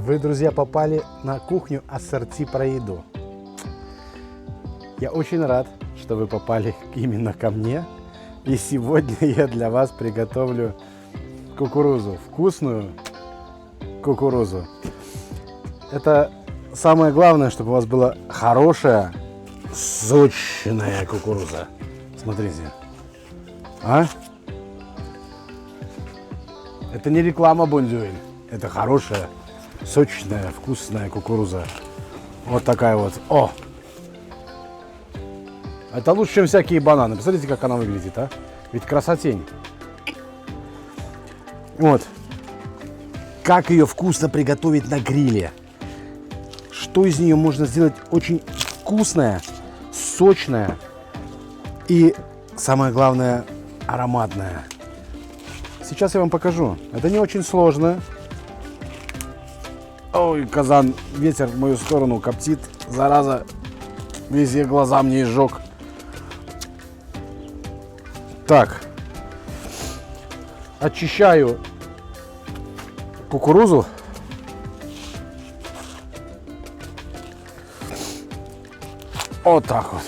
Вы, друзья, попали на кухню ассорти про еду. Я очень рад, что вы попали именно ко мне. И сегодня я для вас приготовлю кукурузу. Вкусную кукурузу. Это самое главное, чтобы у вас была хорошая, сочная кукуруза. Смотрите. А? Это не реклама Бондюэль. Это хорошая, сочная, вкусная кукуруза. Вот такая вот. О! Это лучше, чем всякие бананы. Посмотрите, как она выглядит, а? Ведь красотень. Вот. Как ее вкусно приготовить на гриле. Что из нее можно сделать очень вкусное, сочное и, самое главное, ароматное. Сейчас я вам покажу. Это не очень сложно. Ой, казан, ветер в мою сторону коптит. Зараза, везде глаза мне изжег. Так, очищаю кукурузу. Вот так вот.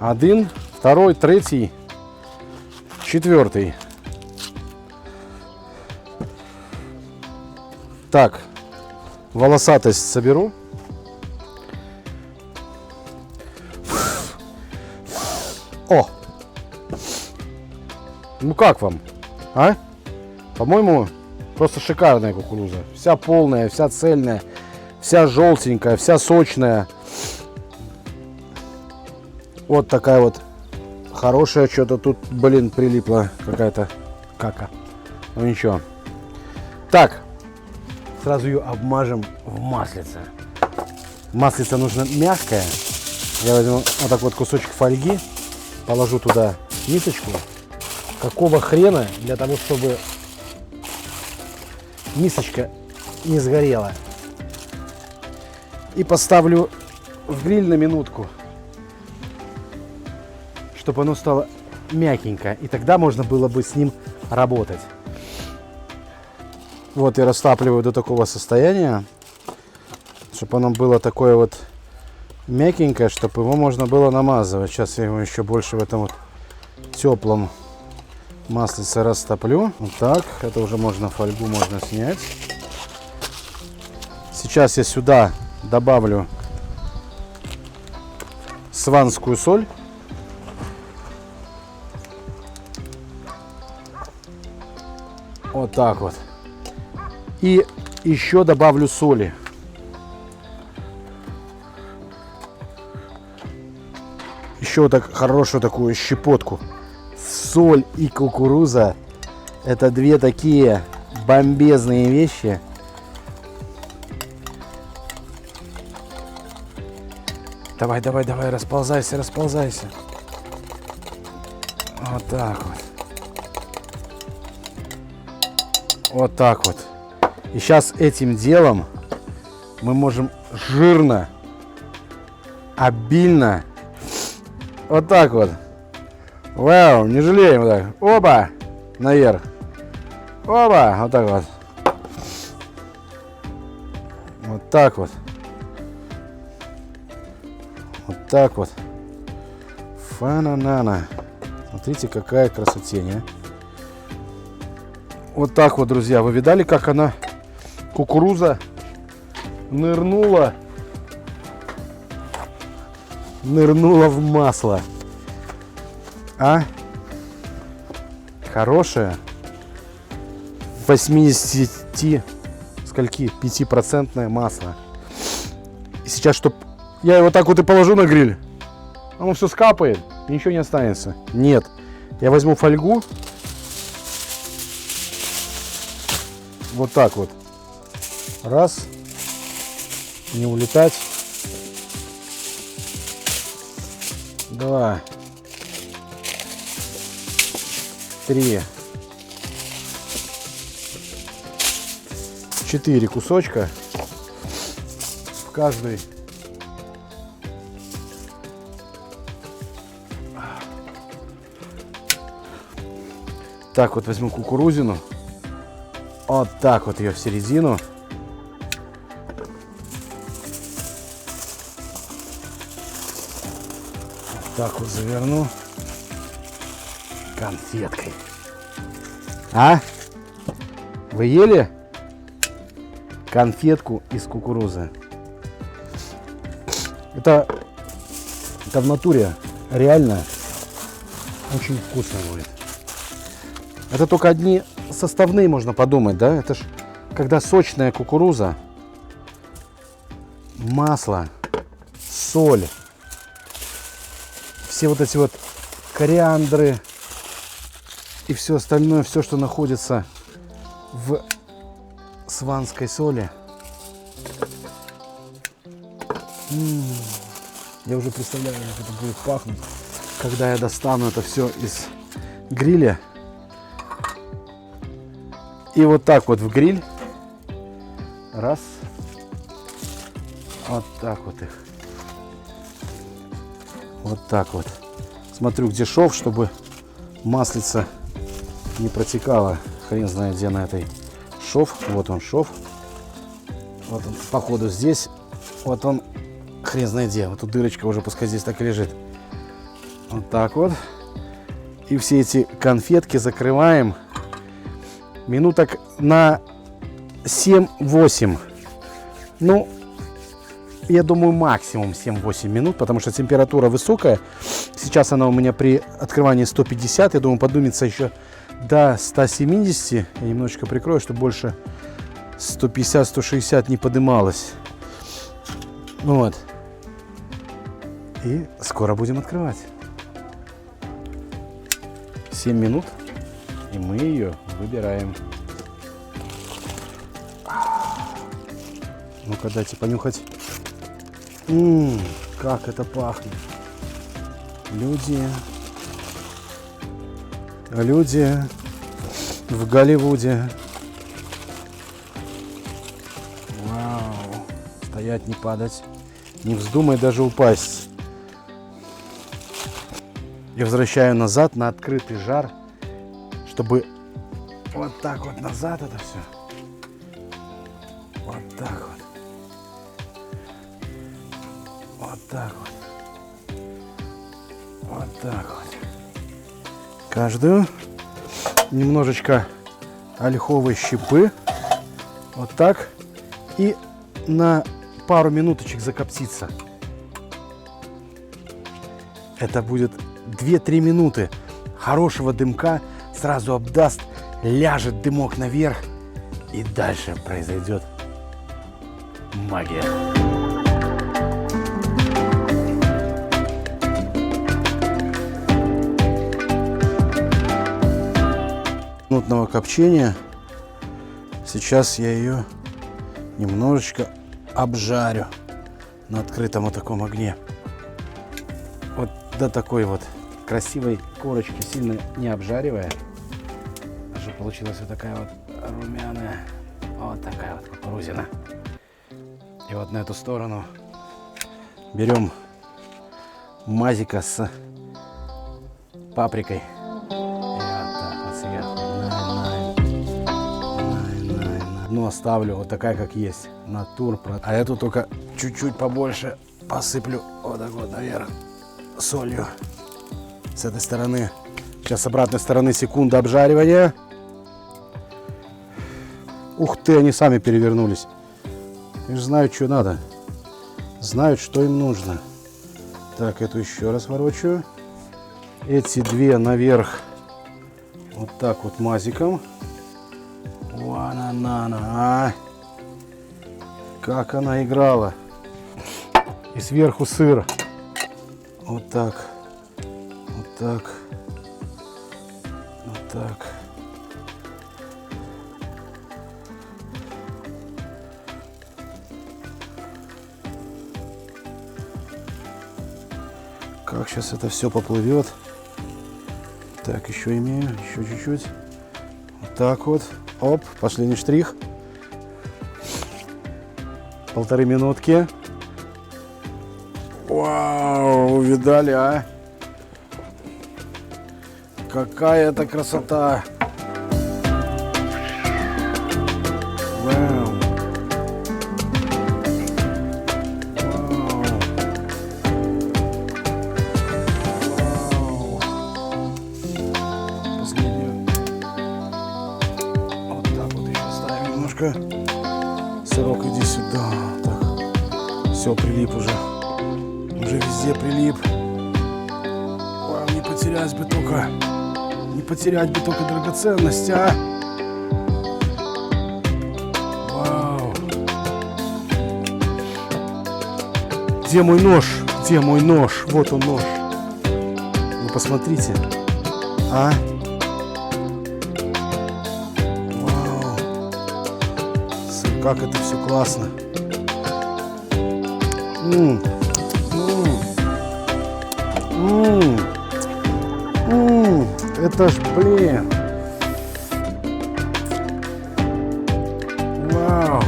Один, второй, третий, четвертый. Так, волосатость соберу. О! Ну как вам? А? По-моему, просто шикарная кукуруза. Вся полная, вся цельная, вся желтенькая, вся сочная. Вот такая вот хорошая. Что-то тут, блин, прилипла какая-то кака. Ну ничего. Так. Сразу ее обмажем в маслице. Маслице нужно мягкое. Я возьму вот так вот кусочек фольги. Положу туда мисочку. Какого хрена? Для того, чтобы мисочка не сгорела. И поставлю в гриль на минутку. Чтобы оно стало мягенько. И тогда можно было бы с ним работать. Вот я растапливаю до такого состояния, чтобы оно было такое вот мягенькое, чтобы его можно было намазывать. Сейчас я его еще больше в этом вот теплом маслице растоплю. Вот так, это уже можно, фольгу можно снять. Сейчас я сюда добавлю сванскую соль. Вот так вот. И еще добавлю соли. Еще так хорошую такую щепотку. Соль и кукуруза — это две такие бомбезные вещи. Давай, давай, давай, расползайся, расползайся. Вот так вот. Вот так вот. И сейчас этим делом мы можем жирно, обильно, вот так вот. Вау, не жалеем, вот так. Оба, наверх. Оба, вот так вот. Вот так вот. Вот так вот. Фананана. Смотрите, какая красотень, а. Вот так вот, друзья. Вы видали, как она... Кукуруза нырнула в масло. А? Хорошая. 5% масло. И сейчас, чтоб я его так вот и положу на гриль, оно все скапает, ничего не останется. Нет. Я возьму фольгу. Вот так вот. Раз. Не улетать. Два. Три. 4 кусочка. В каждый так вот возьму кукурузину. Вот так вот ее в середину. Так вот заверну конфеткой. А? Вы ели конфетку из кукурузы? Это в натуре реально очень вкусно будет. Это только одни составные можно подумать, да? Это ж когда сочная кукуруза, масло, соль, все вот эти вот кориандры и все остальное, все, что находится в сванской соли. Я уже представляю, как это будет пахнуть, когда я достану это все из гриля. И вот так вот в гриль. Раз. Вот так вот их. Вот так вот. Смотрю, где шов, чтобы маслица не протекала. Хрен знает, где на этой шов. Вот он шов. Вот он, походу, здесь. Вот он, хрен знает где. Вот тут дырочка уже, пускай здесь так и лежит. Вот так вот. И все эти конфетки закрываем минуток на 7-8. Ну, я думаю, максимум 7-8 минут, потому что температура высокая. Сейчас она у меня при открывании 150. Я думаю, поднимется еще до 170. Я немножечко прикрою, чтобы больше 150-160 не поднималось. Вот. И скоро будем открывать. 7 минут. И мы ее выбираем. Ну-ка, дайте понюхать. Как это пахнет. Люди в Голливуде. Вау. Стоять, не падать. Не вздумай даже упасть. Я возвращаю назад на открытый жар, чтобы вот так вот назад это все. Вот так вот. Вот так вот. Вот так вот. Каждую немножечко ольховой щепы. Вот так. И на пару минуточек закоптиться. Это будет 2-3 минуты хорошего дымка. Сразу обдаст, ляжет дымок наверх. И дальше произойдет магия. Минутного копчения. Сейчас я ее немножечко обжарю на открытом вот таком огне. Вот до такой вот красивой корочки, сильно не обжаривая. Даже получилась вот такая вот румяная, вот такая вот кукурузина. И вот на эту сторону берем мазика с паприкой. Одну оставлю вот такая, как есть, натур. А эту только чуть-чуть побольше посыплю вот так вот наверх солью. С этой стороны. Сейчас с обратной стороны секунда обжаривания. Ух ты, они сами перевернулись. Они же знают, что надо. Знают, что им нужно. Так, эту еще раз ворочаю. Эти две наверх. Вот так вот мазиком. Вананана. Как она играла. И сверху сыр. Вот так. Вот так. Вот так. Как сейчас это все поплывет. Так, еще имею. Еще чуть-чуть. Вот так вот. Оп, последний штрих. 1,5 минутки. Вау, видали, а? Какая это красота! немножко. Сырок, иди сюда. Так. Все, прилип уже. Уже везде прилип. Вау, не потерять бы только. Не потерять бы только драгоценность, а. Вау. Где мой нож? Где мой нож? Вот он нож. Вы посмотрите. А? Вау. Как это все классно. Это ж, блин. Вау.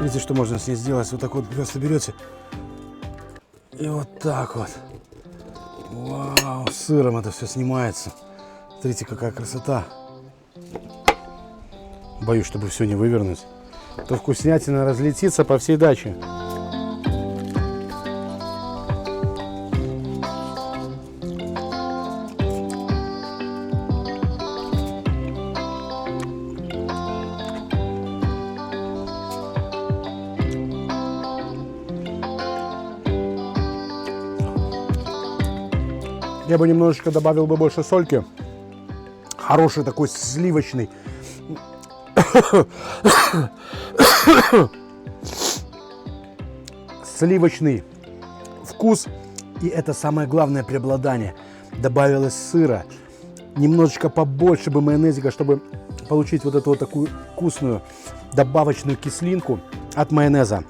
Видите, что можно с ней сделать? Вот так вот просто берете. И вот так вот. Вау. С сыром это все снимается. Смотрите, какая красота. Боюсь, чтобы все не вывернуть. То вкуснятина разлетится по всей даче. Я бы немножечко добавил бы больше сольки. Хороший такой сливочный. Сливочный вкус. И это самое главное преобладание. Добавилось сыра. Немножечко побольше бы майонезика, чтобы получить вот эту вот такую вкусную добавочную кислинку от майонеза.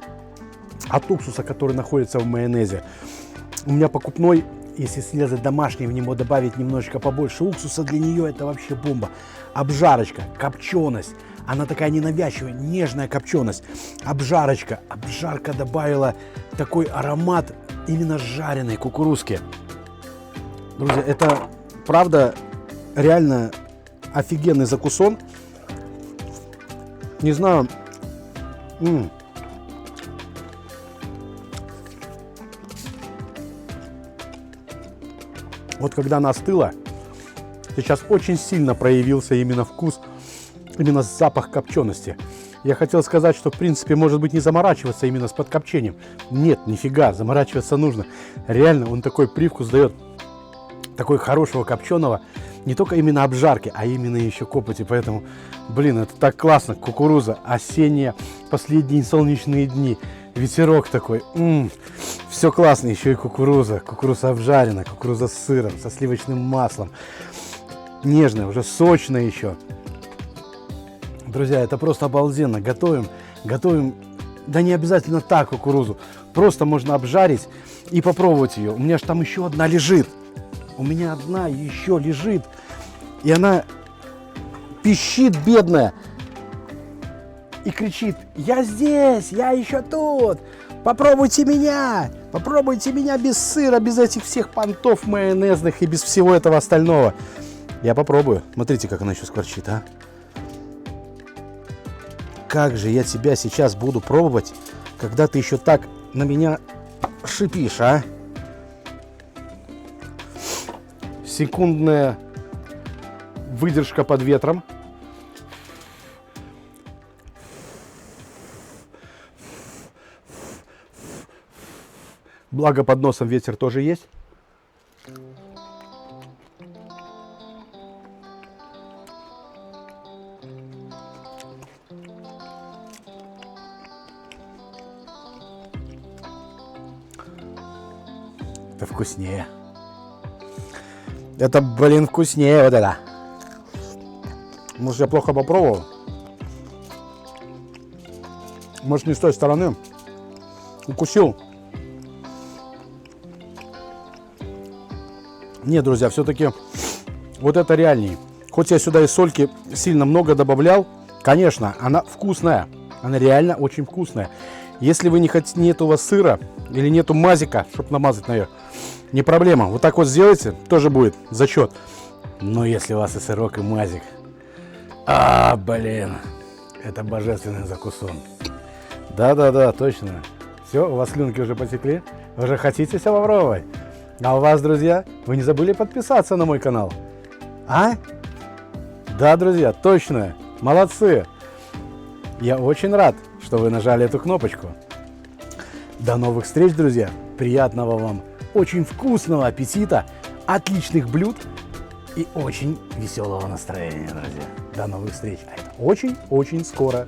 От уксуса, который находится в майонезе. У меня покупной. Если срезать домашний, в него добавить немножечко побольше уксуса, для нее это вообще бомба. Обжарочка, копченость. Она такая ненавязчивая, нежная копченость. Обжарочка. Обжарка добавила такой аромат именно жареной кукурузки. Друзья, это правда реально офигенный закусон. Не знаю. Вот когда она остыла, сейчас очень сильно проявился именно вкус, именно запах копчености. Я хотел сказать, что в принципе может быть не заморачиваться именно с подкопчением. Нет, нифига, заморачиваться нужно. Реально он такой привкус дает, такой хорошего копченого, не только именно обжарки, а именно еще копоти. Поэтому, блин, это так классно. Кукуруза осенняя, последние солнечные дни. Ветерок такой. Все классно. Еще и кукуруза. Кукуруза обжарена. Кукуруза с сыром, со сливочным маслом. Нежная, уже сочная еще. Друзья, это просто обалденно. Готовим. Да не обязательно так кукурузу. Просто можно обжарить и попробовать ее. У меня же там еще одна лежит. У меня одна еще лежит. И она пищит, бедная. И кричит: я здесь, я еще тут, попробуйте меня без сыра, без этих всех понтов майонезных и без всего этого остального. Я попробую. Смотрите, как она еще скворчит, а. Как же я тебя сейчас буду пробовать, когда ты еще так на меня шипишь, а. Секундная выдержка под ветром. Благо под носом ветер тоже есть. Это вкуснее. Это, блин, вкуснее вот это. Может, я плохо попробовал? Может, не с той стороны. Укусил. Нет, друзья, все-таки вот это реальней. Хоть я сюда и сольки сильно много добавлял, конечно, она вкусная. Она реально очень вкусная. Если вы не хотите, нет у вас сыра или нету мазика, чтобы намазать на нее, не проблема. Вот так вот сделайте, тоже будет зачет. Но если у вас и сырок, и мазик, блин, это божественный закусон. Да, точно. Все, у вас слюнки уже потекли? Вы уже хотите все попробовать? А у вас, друзья, вы не забыли подписаться на мой канал? А? Да, друзья, точно. Молодцы. Я очень рад, что вы нажали эту кнопочку. До новых встреч, друзья. Приятного вам, очень вкусного аппетита, отличных блюд и очень веселого настроения, друзья. До новых встреч. А это очень-очень скоро.